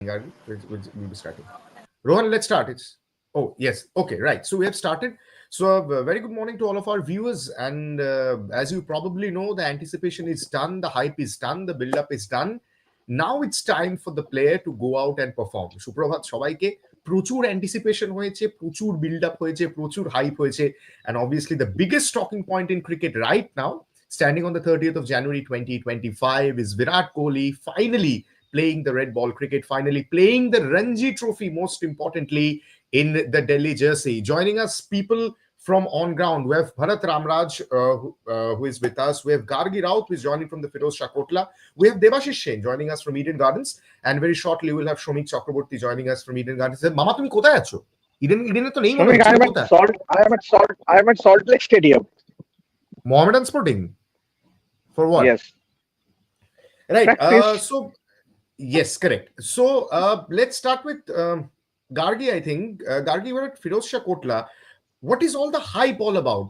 We'll be starting. Rohan, let's start. Yes. Okay, right. So we have started. So very good morning to all of our viewers. And as you probably know, the anticipation is done, the hype is done, the build-up is done. Now it's time for the player to go out and perform. সুপ্রভাত সবাইকে প্রচুর anticipation হয়েছে, প্রচুর build up হয়েছে, প্রচুর hype হয়েছে, and obviously the biggest talking point in cricket right now, standing on the 30th of January 2025, is Virat Kohli finally playing the red ball cricket, finally playing the Ranji Trophy, most importantly, in the Delhi jersey. Joining us, people from on ground. We have Bharat Ramraj, who is with us. We have Gargi Raut, who is joining from the Firoz Shah Kotla. We have Devashish Sen joining us from Eden Gardens. And very shortly, we'll have Shomik Chakraborty joining us from Eden Gardens. Mama, তুমি কোথায় আছো? Eden তো নেই মনে হচ্ছে কোথায়? I am at Salt Lake Stadium. Mohammedan Sporting? For what? Yes. Right. Yes, correct. So let's start with Gargi, I think. Gargi, we're at Firoz Shah Kotla. What is all the hype all about?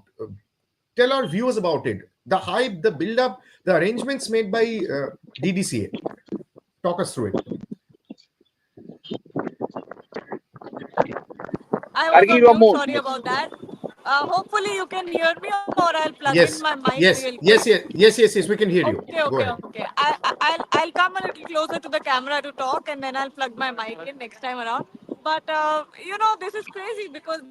Tell our viewers about it. The hype, the build-up, the arrangements made by DDCA. Talk us through it. I was on mute, sorry about that. Hopefully you can hear me, or I'll plug in my mic real quick. Yes, we can hear you. Okay. I'll come a little closer to the camera to talk, and then I'll plug my mic in next time around. But this is crazy because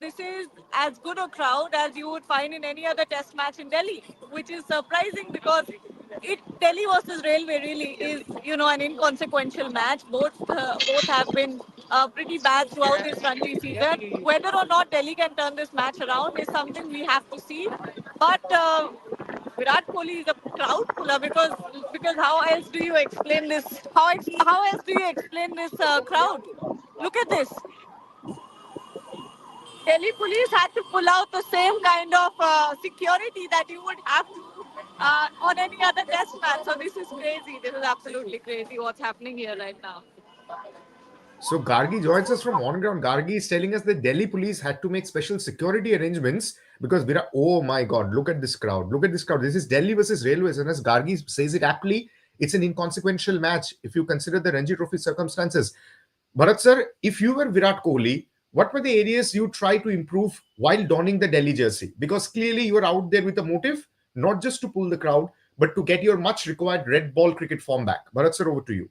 this is as good a crowd as you would find in any other test match in Delhi, which is surprising because Delhi versus Railway really is, an inconsequential match. Both have been pretty bad throughout this Ranji season. Whether or not Delhi can turn this match around is something we have to see. But Virat Kohli is a crowd puller because how else do you explain this? How else do you explain this crowd? Look at this. Delhi police had to pull out the same kind of security that you would have to on any other test match. So this is crazy. This is absolutely crazy what's happening here right now. So Gargi joins us from on ground. Gargi is telling us that Delhi police had to make special security arrangements because oh my God, look at this crowd. Look at this crowd. This is Delhi versus Railways. And as Gargi says it aptly, it's an inconsequential match if you consider the Ranji Trophy circumstances. Bharat sir, if you were Virat Kohli, what were the areas you try to improve while donning the Delhi jersey? Because clearly you are out there with a motive, not just to pull the crowd, but to get your much required red ball cricket form back. Bharat sir, over to you.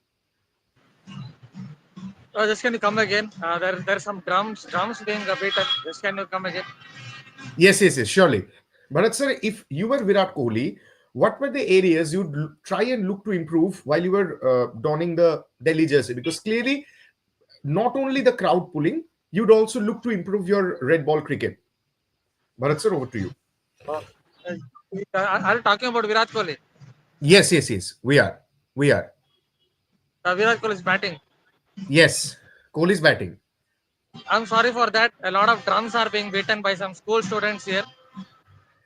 Just can you come again? There are some drums being beaten. Just can you come again? Yes, surely. Bharat sir, if you were Virat Kohli, what were the areas you'd try and look to improve while you were donning the Delhi jersey? Because clearly, not only the crowd pulling, you'd also look to improve your red ball cricket. Bharat sir, over to you. Are you talking about Virat Kohli? Yes. We are. Virat Kohli is batting. Yes, Kohli is batting. I'm sorry for that. A lot of drums are being beaten by some school students here.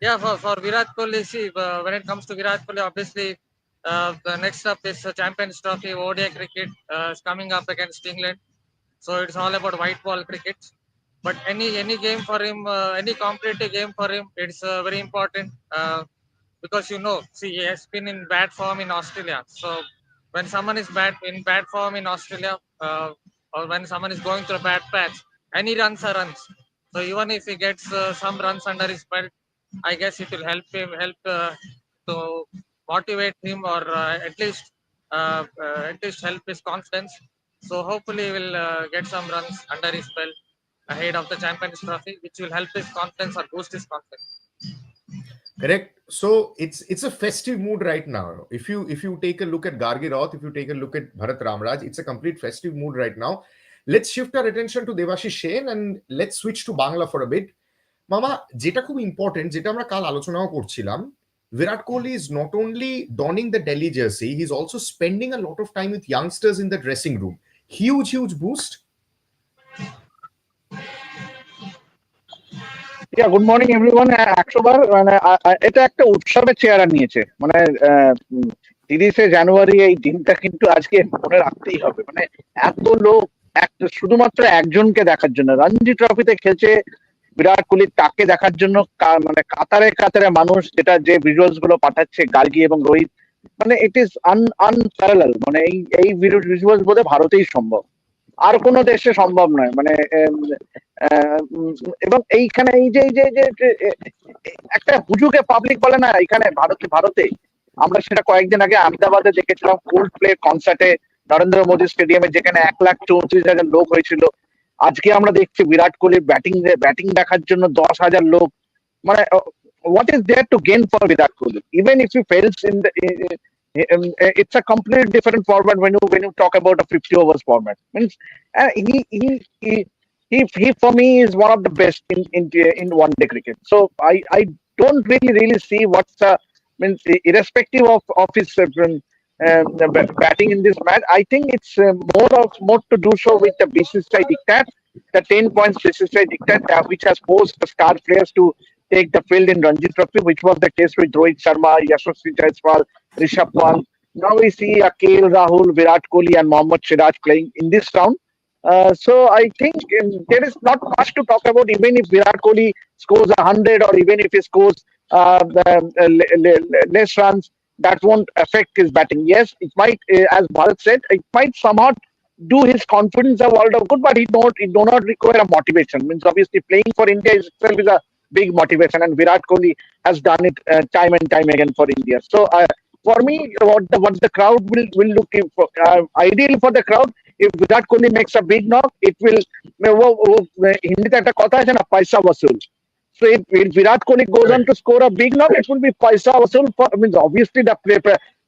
Yeah, for Virat Kohli, see, when it comes to Virat Kohli, obviously, the next up is Champions Trophy, ODI cricket is coming up against England. So it's all about white ball cricket. But any game for him, any competitive game for him, it's very important because he has been in bad form in Australia. So when someone is in bad form in Australia, or when someone is going through a bad patch, any runs are runs. So even if he gets some runs under his belt, I guess it will help to motivate him, or at least help his confidence. So hopefully he will get some runs under his belt ahead of the Champions Trophy, which will help his confidence or boost his confidence. Correct. So it's a festive mood right now. If you take a look at Gargi Raut, if you take a look at Bharat Ramraj, it's a complete festive mood right now. Let's shift our attention to Devashish Sen and let's switch to Bangla for a bit. Mama, যেটা খুব important, যেটা আমরা কাল আলোচনাও করছিলাম, Virat Kohli is not only donning the Delhi jersey, he's also spending a lot of time with youngsters in the dressing room. Huge boost. Yeah, good morning everyone. 100 বার এটা একটা উৎসবের চেহারা নিয়েছে। মানে 30 জানুয়ারি এই দিনটা কিন্তু আজকে মনে রাখতেই হবে। মানে এত লোক শুধুমাত্র একজনকে দেখার জন্য, রঞ্জি ট্রফিতে খেলছে বিরাট কোহলি, তাকে দেখার জন্য মানে কাতারে মানুষ, যে ভিজুয়ালস গুলো পাঠাচ্ছে গার্গি এবং রোহিত, মানে ইট ইজ আনপ্যারালাল, মানে এই ভিজুয়ালস বোধহয় ভারতেই সম্ভব, আর কোনো দেশে সম্ভব নয়। মানে এবং এইখানে এই যে একটা হুজুকে পাবলিক বলে না, এখানে ভারতে আমরা সেটা কয়েকদিন আগে আহমেদাবাদে দেখেছিলাম কোল্ড প্লে কনসার্টে নরেন্দ্র মোদী স্টেডিয়ামে, যেখানে 1,34,000 লোক হয়েছিল। আজকে আমরা দেখছি বিরাট কোহলি ব্যাটিং দেখার জন্য 10,000 লোক। মানে what is there to gain for Virat Kohli? Even if he fails in the, it's a completely different format when you talk about a 50 overs format. Means he for me is one of the best in one day cricket. So I don't really see what's means irrespective of his batting in this match. I think it's more to do so with the BCCI diktat, the 10 points BCCI diktat, which has forced the star players to take the field in Ranji Trophy, which was the case with Rohit Sharma, Yashasvi Jaiswal, Rishabh Pant. Now we see KL Rahul, Virat Kohli, and Mohammad Siraj playing in this round. So I think there is not much to talk about. Even if Virat Kohli scores 100, or even if he scores less runs, that won't affect his batting. Yes, it might, as Bharat said, it might somehow do his confidence a world of good, but it do not require a motivation. Means obviously playing for India itself is a big motivation, and Virat Kohli has done it time and time again for India. So for me, what the crowd will look for, ideally for the crowd, if Virat Kohli makes a big knock, it will হিন্দিতে একটা কথা আছে না, পয়সা वसूल. So if Virat Kohli goes on to score a big knock, it will be paisa vasool. Means obviously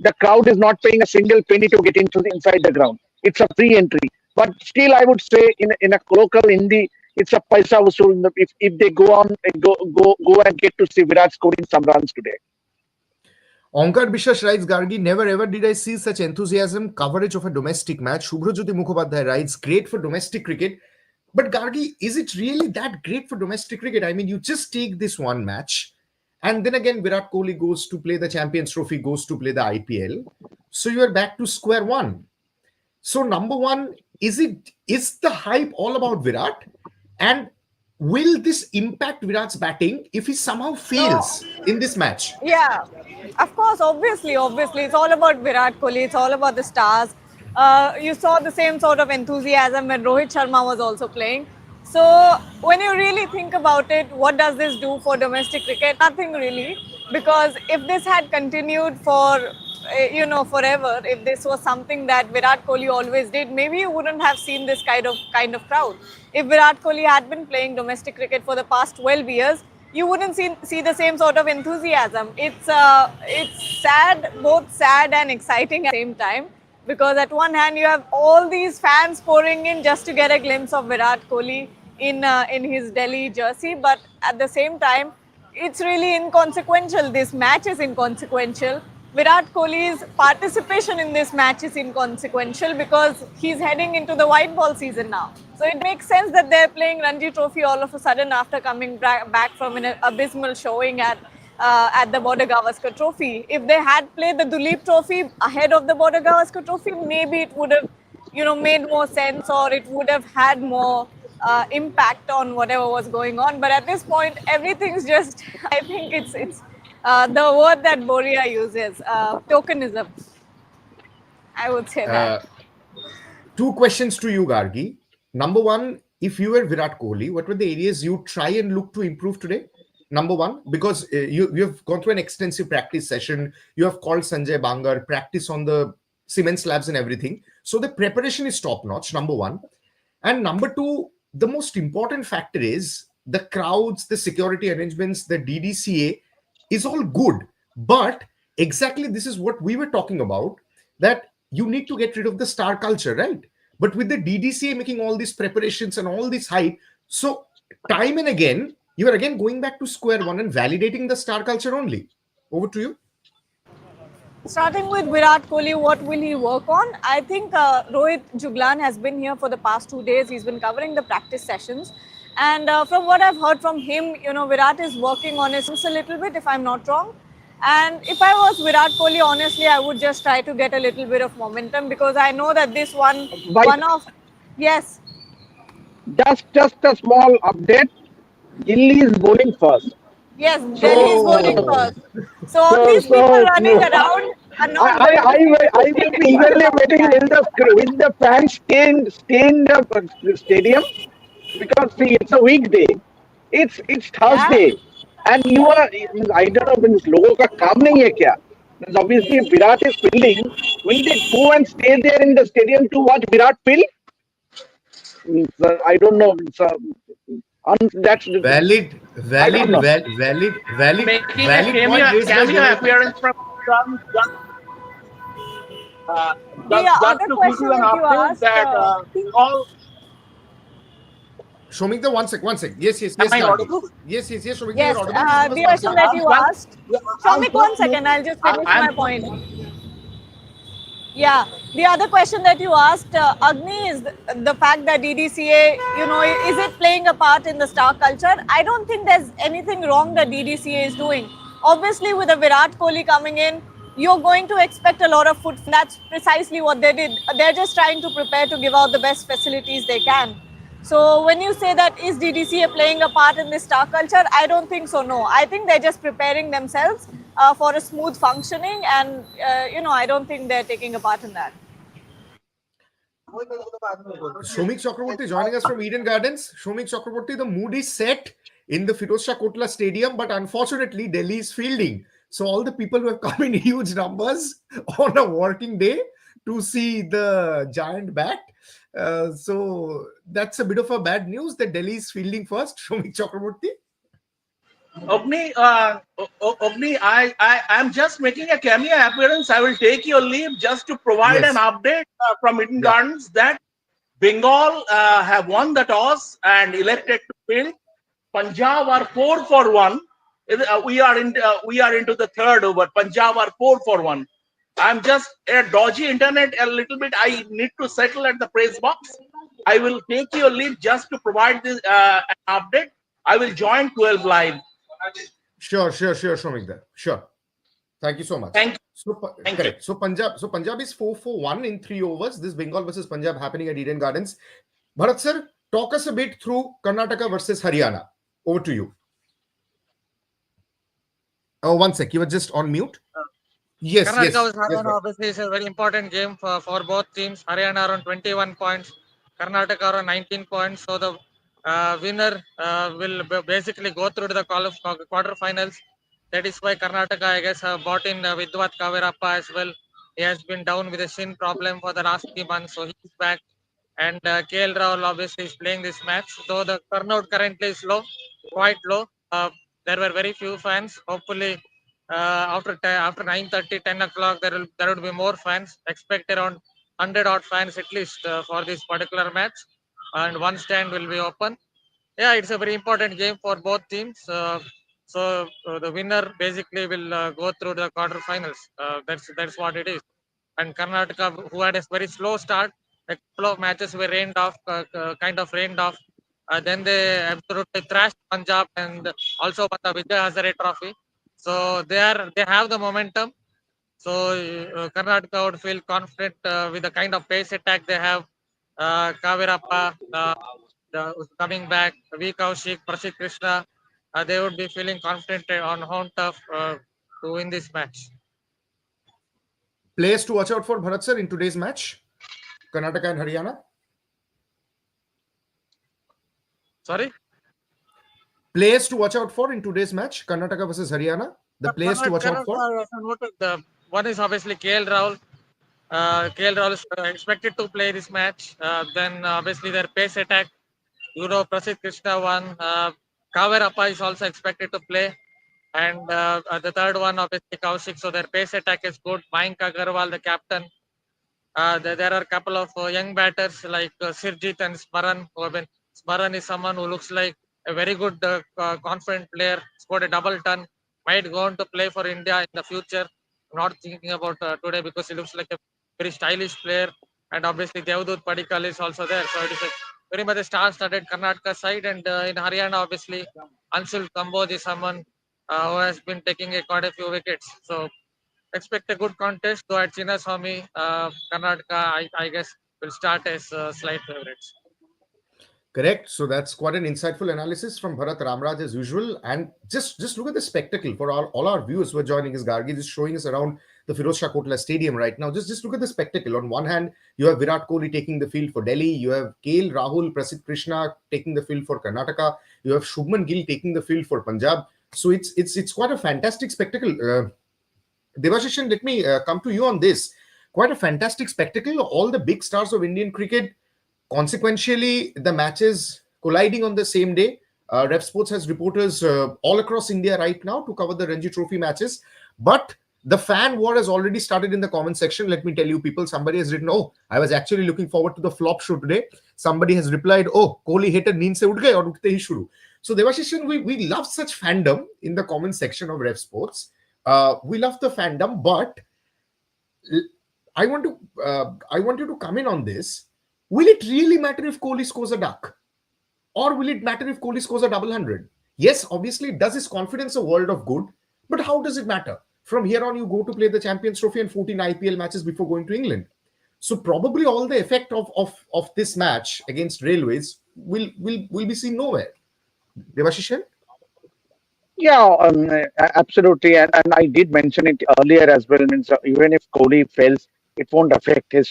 the crowd is not paying a single penny to get inside the ground. It's a free entry. But still, I would say in a local Hindi, it's a paisa vasool. If they go and get to see Virat scoring some runs today. Onkar Bishwas writes, Gargi, never ever did I see such enthusiasm coverage of a domestic match. Shubhrajyoti Mukhopadhyay writes, great for domestic cricket. But Gargi, is it really that great for domestic cricket? I mean, you just take this one match, and then again Virat Kohli goes to play the Champions Trophy, goes to play the IPL. So you are back to square one. So number one, is the hype all about Virat? And will this impact Virat's batting if he somehow fails in this match? Yeah, of course, obviously. It's all about Virat Kohli. It's all about the stars. You saw the same sort of enthusiasm when Rohit Sharma was also playing. So when you really think about it, what does this do for domestic cricket? Nothing really, because if this had continued for forever, if this was something that Virat Kohli always did, maybe you wouldn't have seen this kind of crowd. If Virat Kohli had been playing domestic cricket for the past 12 years, you wouldn't see the same sort of enthusiasm. It's sad, both sad and exciting at the same time, because at one hand you have all these fans pouring in just to get a glimpse of Virat Kohli in his Delhi jersey, but at the same time, it's really inconsequential. This match is inconsequential. Virat Kohli's participation in this match is inconsequential because he's heading into the white ball season now. So it makes sense that they're playing Ranji Trophy all of a sudden after coming back from an abysmal showing at the Border Gavaskar Trophy. If they had played the Duleep Trophy ahead of the Border Gavaskar Trophy, maybe it would have, made more sense, or it would have had more impact on whatever was going on. But at this point, everything's just, I think it's the word that Boria uses, tokenism. I would say that. Two questions to you, Gargi. Number one, if you were Virat Kohli, what were the areas you try and look to improve today? Number one, because you have gone through an extensive practice session, you have called Sanjay Bangar, practice on the cement slabs and everything. So the preparation is top notch, number one. And number two, the most important factor is the crowds, the security arrangements, the DDCA is all good. But exactly this is what we were talking about, that you need to get rid of the star culture, right? But with the DDCA making all these preparations and all this hype, so time and again, you are again going back to square one and validating the star culture only. Over to you. Starting with Virat Kohli, what will he work on? I think Rohit Juglan has been here for the past 2 days. He's been covering the practice sessions. And from what I've heard from him, Virat is working on his a little bit, if I'm not wrong. And if I was Virat Kohli, honestly, I would just try to get a little bit of momentum, because I know that this one of... Yes. Just a small update. Delhi is bowling first. Yes, Delhi is bowling first. So all these people running around, not going to I will be eagerly waiting with the fans stay in the stadium, because see, it's a weekday. It's Yeah. Thursday, and you are, I don't know, means लोगों का काम नहीं है क्या? Means obviously Virat is fielding. Will they go and stay there in the stadium to watch Virat field? I don't know. That's Valid, I don't valid, know. Making a valid point raised by cameo Vinay. appearance from Trump, The just other to give question you an that you update asked, that Bengal. Shomikta, one sec. Yes, Am I Gargi. audible? Yes, Shomikta, you're yes, audible. Just give us the one question second. that you Well, asked. yeah, I'm Shomik, just 1 second, I'll just finish I'm my point. Yeah, the other question that you asked, Agni, is the fact that DDCA, is it playing a part in the star culture? I don't think there's anything wrong that DDCA is doing. Obviously, with a Virat Kohli coming in, you're going to expect a lot of foot. That's precisely what they did. They're just trying to prepare to give out the best facilities they can. So when you say that is DDCA playing a part in this star culture, I don't think so. No, I think they're just preparing themselves for a smooth functioning, and I don't think they're taking a part in that. Shomik Chakraborty joining us from Eden Gardens. Shomik Chakraborty, the mood is set in the Firoz Shah Kotla Stadium, but unfortunately, Delhi is fielding. So all the people who have come in huge numbers on a working day to see the giant bat. So that's a bit of a bad news that Delhi is fielding first. Shomik Chakraborty. Ogni, I'm just making a cameo appearance. I will take your leave just to provide an Yes. update from Eden Yeah. Gardens that Bengal have won the toss and elected to field. Punjab are 4-1. We are into the third over. Punjab are 4-1. I'm just a dodgy internet a little bit. I need to settle at the press box. I will take your leave just to provide this an update. I will join 12 live. Sure, Shomik. Sure. Thank you so much. Thank you. So Thank correct. So Punjab is 4-1 in 3 overs. This Bengal versus Punjab happening at Eden Gardens. Bharat sir, talk us a bit through Karnataka versus Haryana. Over to you. Oh, 1 sec. You were just on mute. Yes, Karnataka was yes, Haryana. Obviously, it's a very important game for both teams. Haryana around 21 points, Karnataka around 19 points. So the winner will basically go through to the quarterfinals. That is why Karnataka, I guess, have bought in Vidwat Kavirappa as well. He has been down with a shin problem for the last 3 months, so he's back. And KL Rahul obviously is playing this match. Though the turnout currently is low, quite low. There were very few fans. Hopefully, after 9:30, 10 o'clock, there will be more fans. Expect around 100 odd fans at least for this particular match, and one stand will be open. Yeah, it's a very important game for both teams. So the winner basically will go through the quarterfinals. That's what it is. And Karnataka, who had a very slow start, a couple of matches were kind of rained off. Then they absolutely thrashed Punjab and also won the Vijay Hazare Trophy. So they have the momentum. So Karnataka would feel confident with the kind of pace attack they have. Kavirappa coming back, V Kaushik, Prasid Krishna, they would be feeling confident on home turf to win this match. Players to watch out for, Bharat sir, in today's match. Karnataka and Haryana. Sorry? Players to watch out for in today's match. Karnataka versus Haryana. The players to watch out for. The one is obviously KL Rahul. KL Rahul is expected to play this match. Then obviously their pace attack. Prasid Krishna one. Kavirappa is also expected to play. And the third one, obviously Kaushik. So their pace attack is good. Mayank Agarwal, the captain. There are a couple of young batters like Sirjit and Smaran. Smaran is someone who looks like a very good, confident player. Scored a double ton. Might go on to play for India in the future. Not thinking about today because he looks like a very stylish player. And obviously Devdut Padikkal is also there. So it is a very much a star-studded Karnataka side. And in Haryana, obviously, Anshul Kamboj is someone who has been taking quite a few wickets. So expect a good contest. Though at Chinnaswamy, Karnataka, I guess, will start as slight favorites. Correct. So that's quite an insightful analysis from Bharat Ramraj as usual. And just look at the spectacle for all our viewers who are joining us. Gargi is showing us around the Firoz Shah Kotla Stadium right now. Just look at the spectacle. On one hand, you have Virat Kohli taking the field for Delhi. You have KL Rahul, Prasidh Krishna taking the field for Karnataka. You have Shubman Gill taking the field for Punjab. So it's quite a fantastic spectacle. Devashishan, let me come to you on this. Quite a fantastic spectacle. All the big stars of Indian cricket, consequentially, the matches colliding on the same day. Ref Sports has reporters all across India right now to cover the Ranji Trophy matches. But the fan war has already started in the comment section. Let me tell you, people, somebody has written, oh, I was actually looking forward to the flop show today. Somebody has replied, oh, Kohli hated neend se uth gaye aur uthte hi shuru. So Devashishan, we love such fandom in the comment section of Ref Sports. We love the fandom, but I want you to come in on this. Will it really matter if Kohli scores a duck? Or will it matter if Kohli scores a double hundred? Yes, obviously, it does his confidence a world of good. But how does it matter? From here on, you go to play the Champions Trophy and 14 IPL matches before going to England. So probably all the effect of this match against Railways will be seen nowhere. Devashishan? Yeah, absolutely. And I did mention it earlier as well. Means even if Kohli fails, it won't affect his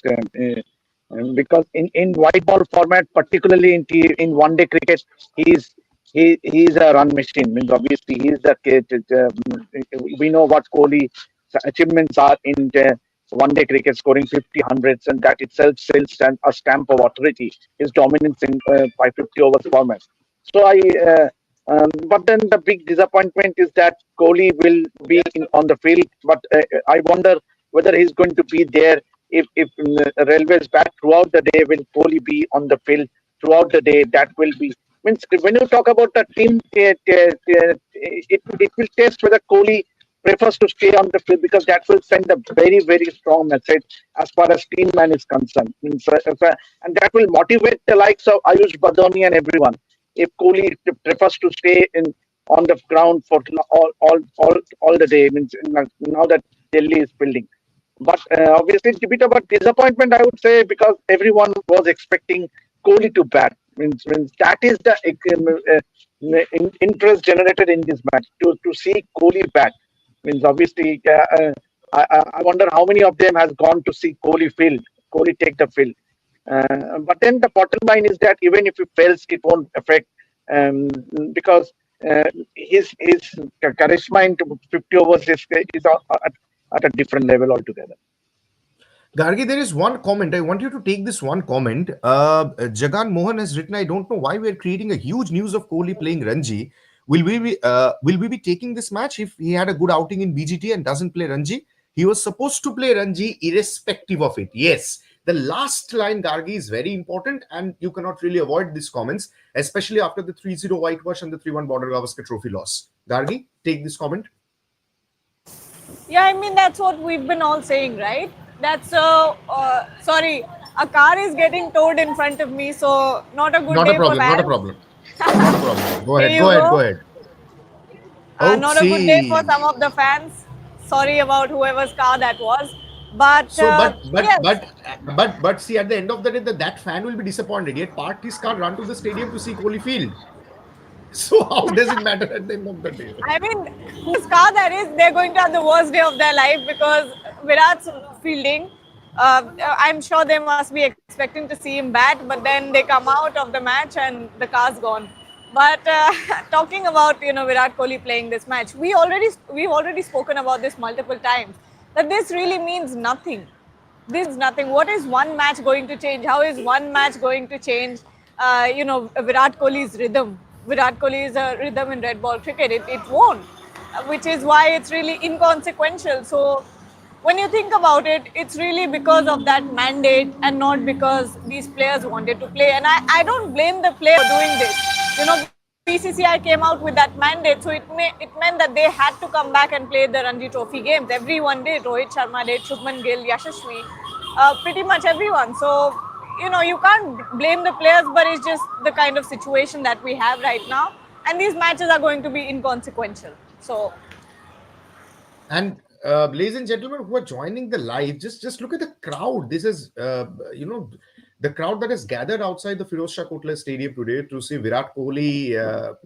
because in white ball format, particularly in one day cricket, he's a run machine. Means obviously he's the kid. We know what Kohli's achievements are in one day cricket, scoring 50 hundreds, and that itself sells a stamp of authority. His dominance in 550 overs format. So but then the big disappointment is that Kohli will be on the field, but I wonder whether he's going to be there if Railways bat throughout the day. Will Kohli be on the field throughout the day? That will be means when you talk about the team, it will test whether Kohli prefers to stay on the field, because that will send a very strong message as far as team man is concerned. Means, and that will motivate the likes of Ayush Badoni and everyone. If Kohli prefers to stay on the ground for all the day, means now that Delhi is building. But obviously, it's a bit of a disappointment, I would say, because everyone was expecting Kohli to bat. Means that is the interest generated in this match to see Kohli bat. Means obviously, I wonder how many of them has gone to see Kohli take the field. But then the bottom line is that even if he fails, it won't affect because his charisma into 50 overs is at a different level altogether. Gargi, there is one comment. I want you to take this one comment. Jagan Mohan has written, I don't know why we're creating a huge news of Kohli playing Ranji. Will we be taking this match if he had a good outing in BGT and doesn't play Ranji? He was supposed to play Ranji irrespective of it. Yes. The last line, Gargi, is very important, and you cannot really avoid these comments, especially after the 3-0 whitewash and the 3-1 Border Gavaskar Trophy loss. Gargi, take this comment. Yeah, I mean, that's what we've been all saying, right? That's sorry, a car is getting towed in front of me, so not a good day for Not that. a problem. Not a problem. Go Here ahead. you Go go. ahead. Not a good day for Oopsie. some of the fans. Sorry about whoever's car that was. But So, yes, but see, at the end of the day, that fan will be disappointed. Yet parked his car, run to the stadium to see Kohli field. So how does it matter at the end of the day? I mean, whose car that is, they're going to have the worst day of their life because Virat's fielding. I'm sure they must be expecting to see him bat, but then they come out of the match and the car's gone. But talking about Virat Kohli playing this match, we've already spoken about this multiple times. That this really means nothing. Nothing. What is one match going to change? How is one match going to change? Virat Kohli's rhythm. Virat Kohli's rhythm in red ball cricket. It won't, which is why it's really inconsequential. So when you think about it, it's really because of that mandate and not because these players wanted to play. And I don't blame the players for doing this. BCCI came out with that mandate, so it meant that they had to come back and play the Ranji Trophy games. Everyone did. Rohit Sharma did, Shubman Gill, Yashasvi, pretty much everyone. So, you can't blame the players, but it's just the kind of situation that we have right now. And these matches are going to be inconsequential. So, And ladies and gentlemen who are joining the live, just look at the crowd. This is, the the crowd that has gathered outside the Firoz Shah Kotla Stadium today to see Virat Kohli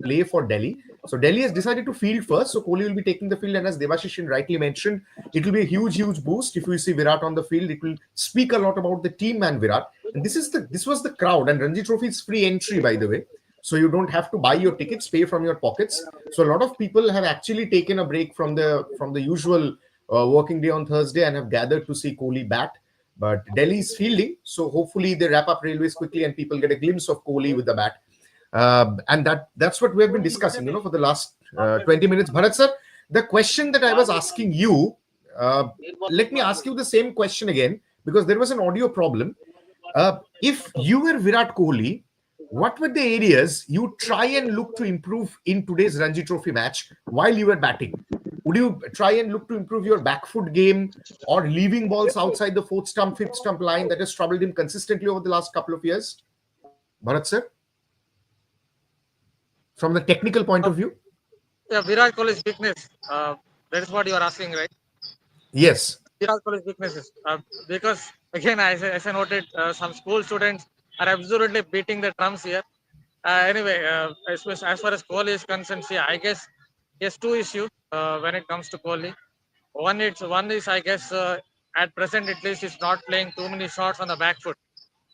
play for Delhi. So Delhi has decided to field first. So Kohli will be taking the field, and as Devashish rightly mentioned, it will be a huge boost if you see Virat on the field. It will speak a lot about the team and Virat. And this was the crowd. And Ranji Trophy is free entry, by the way. So you don't have to buy your tickets, pay from your pockets. So a lot of people have actually taken a break from the usual working day on Thursday and have gathered to see Kohli bat. But Delhi is fielding, so hopefully they wrap up railways quickly and people get a glimpse of Kohli with the bat. And that's what we have been discussing, for the last 20 minutes. Bharat sir, the question that I was asking you, let me ask you the same question again, because there was an audio problem. If you were Virat Kohli, what were the areas you try and look to improve in today's Ranji Trophy match while you were batting? Would you try and look to improve your back foot game or leaving balls outside the fourth stump, fifth stump line that has troubled him consistently over the last couple of years? Bharat sir, from the technical point of view? Yeah, Virat Kohli's weakness. That is what you are asking, right? Yes. Virat Kohli's weaknesses. Because, again, as I noted, some school students are absolutely beating the drums here. Anyway, as far as Kohli is concerned, see, I guess he has two issues when it comes to Kohli. One is I guess at present at least he's not playing too many shots on the back foot.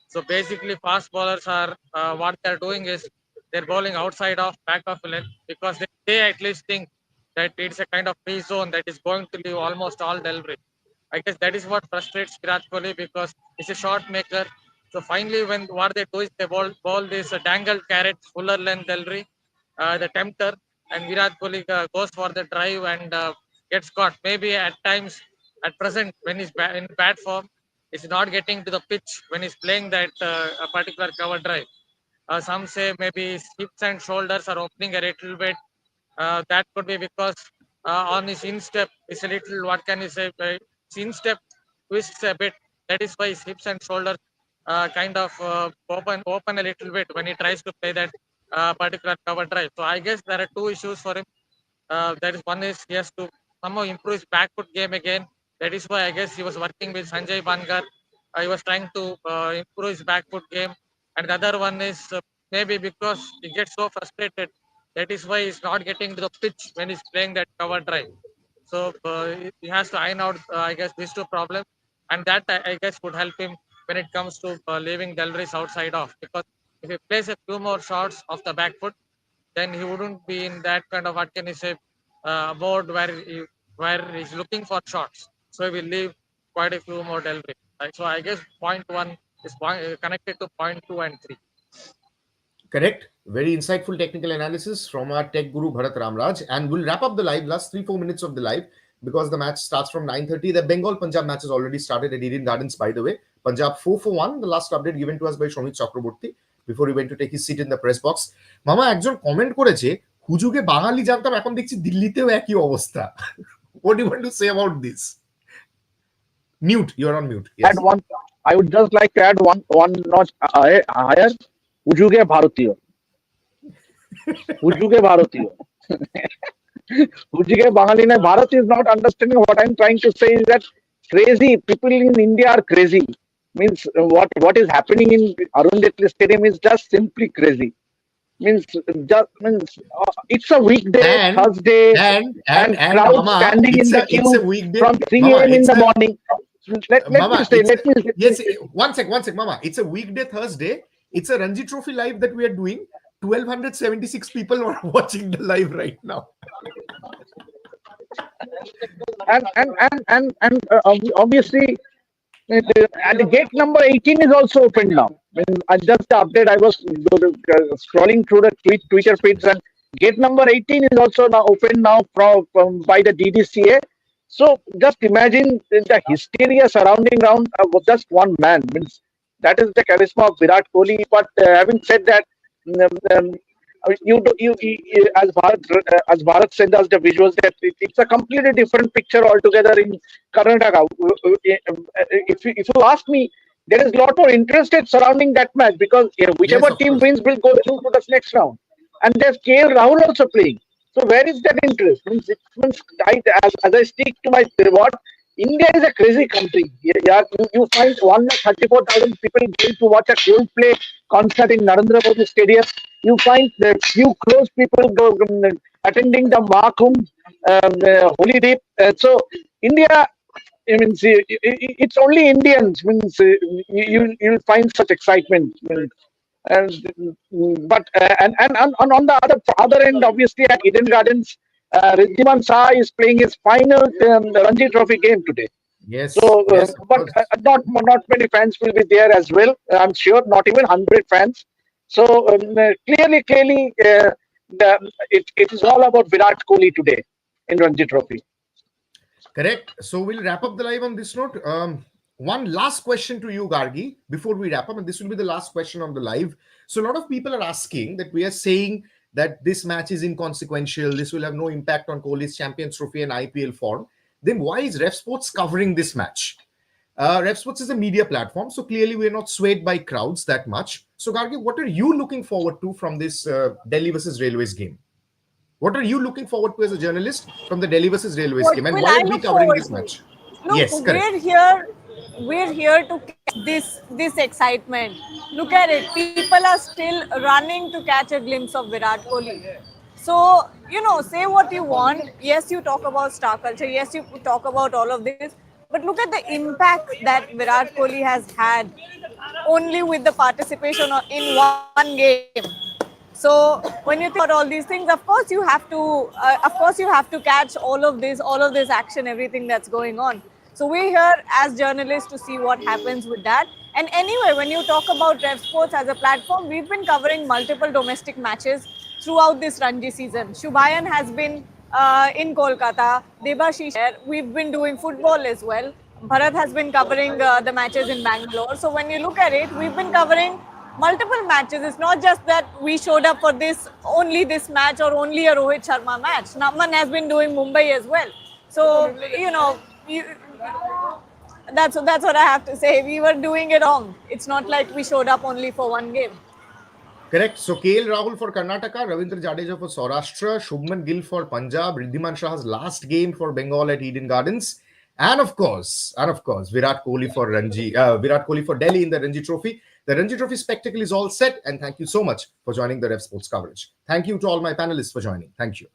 So basically, fast bowlers are what they're doing is they're bowling outside of back of the leg because they at least think that it's a kind of free zone that is going to leave almost all delivery. I guess that is what frustrates Virat Kohli because he's a shot maker. So finally, when what they do is they ball this dangled carrot, fuller length delivery, the tempter, and Virat Kohli goes for the drive and gets caught. Maybe at times, at present, when he's in bad form, he's not getting to the pitch when he's playing that a particular cover drive. Some say maybe his hips and shoulders are opening a little bit. That could be because on his instep is a little, what can you say, his instep twists a bit. That is why his hips and shoulders kind of open a little bit when he tries to play that particular cover drive. So I guess there are two issues for him. That is one is he has to somehow improve his back foot game again. That is why I guess he was working with Sanjay Bangar. He was trying to improve his back foot game. And the other one is maybe because he gets so frustrated. That is why he's not getting to the pitch when he's playing that cover drive. So he has to iron out, I guess, these two problems. And that, I guess, would help him when it comes to leaving deliveries outside off. Because if he plays a few more shots off the back foot, then he wouldn't be in that kind of, what can you say, mode where he's looking for shots. So he will leave quite a few more deliveries. Right? So I guess point one is connected to point two and three. Correct. Very insightful technical analysis from our tech guru Bharat Ramraj. And we'll wrap up the live, last 3-4 minutes of the live, because the match starts from 9:30. The Bengal-Punjab match has already started at Eden Gardens, by the way. Punjab 4-1, the last update given to us by Shomit Chakraborty before he went to take his seat in the press box. Mama একজন comment করেছে, হুজুগে বাঙালি জানতাম, এখন দেখছি দিল্লিতেও একই অবস্থা. What do you want to say about this? Mute, you're on mute. Yes. I would just like to add one notch higher. হুজুগে ভারতীয়. হুজুগে ভারতীয়. হুজুগে বাঙালি না. Bharat is not understanding what I'm trying to say is that crazy people in India are crazy. Means what is happening in Arun Jaitley Stadium is just simply crazy. Means it's a weekday, Thursday, and crowd Mama, standing in the queue from 3 a.m. in the morning. Let me say. Yes, one sec, Mama. It's a weekday Thursday. It's a Ranji Trophy live that we are doing. 1,276 people are watching the live right now. And obviously, and the gate number 18 is also open now. Just the update, I was scrolling through the Twitter feeds, and gate number 18 is also now open now from by the DDCA. So just imagine the hysteria surrounding around just one man. Means that is the charisma of Virat Kohli. But having said that, as Bharat sent us the visuals, that it's a completely different picture altogether in Karnataka. If you ask me, there is a lot more interest surrounding that match because whichever team wins will go through to the next round. And there's KL Rahul also playing. So where is that interest? As I stick to my what India is a crazy country. Yeah, you find 134,000 people going to watch a Coldplay concert in Narendra Modi Stadium. You find the few close people attending the Makum Holy Deep. So India, I mean, see, it's only Indians. Means you'll find such excitement. And and on the other end, obviously at Eden Gardens, Riddhiman Shah is playing his final Ranji Trophy game today. Yes, So, yes, of but course. not many fans will be there as well. I'm sure not even 100 fans. So clearly, it is all about Virat Kohli today in Ranji Trophy. Correct. So we'll wrap up the live on this note. One last question to you, Gargi, before we wrap up, and this will be the last question on the live. So a lot of people are asking that we are saying that this match is inconsequential. This will have no impact on Kohli's Champions Trophy and IPL form. Then why is Ref Sports covering this match? Ref Sports is a media platform, so clearly we're not swayed by crowds that much. So Gargi, what are you looking forward to from this Delhi versus Railways game? What are you looking forward to as a journalist from the Delhi versus Railways What game, and will why I are we look covering forward this to? match? Look, Yes, correct. we're here to catch this excitement. Look at it. People are still running to catch a glimpse of Virat Kohli. So, say what you want. Yes, you talk about star culture. Yes, you talk about all of this. But look at the impact that Virat Kohli has had only with the participation in one game. So when you think about all these things, of course you have to catch all of this action, everything that's going on. So we're here as journalists to see what happens with that. And anyway, when you talk about Rev Sports as a platform, we've been covering multiple domestic matches throughout this Ranji season. Shubhayan has been in Kolkata, Debashish there. We've been doing football as well. Bharat has been covering the matches in Bangalore. So when you look at it, we've been covering multiple matches. It's not just that we showed up for this match or only a Rohit Sharma match. Naman has been doing Mumbai as well. So that's what I have to say. We were doing it wrong. It's not like we showed up only for one game. Correct. So KL Rahul for Karnataka, Ravindra Jadeja for Saurashtra, Shubman Gill for Punjab, Riddhiman Shah's last game for Bengal at Eden Gardens, and of course, Virat Kohli for Virat Kohli for Delhi in the Ranji Trophy. The Ranji Trophy spectacle is all set, and thank you so much for joining the Rev Sports coverage. Thank you to all my panelists for joining. Thank you.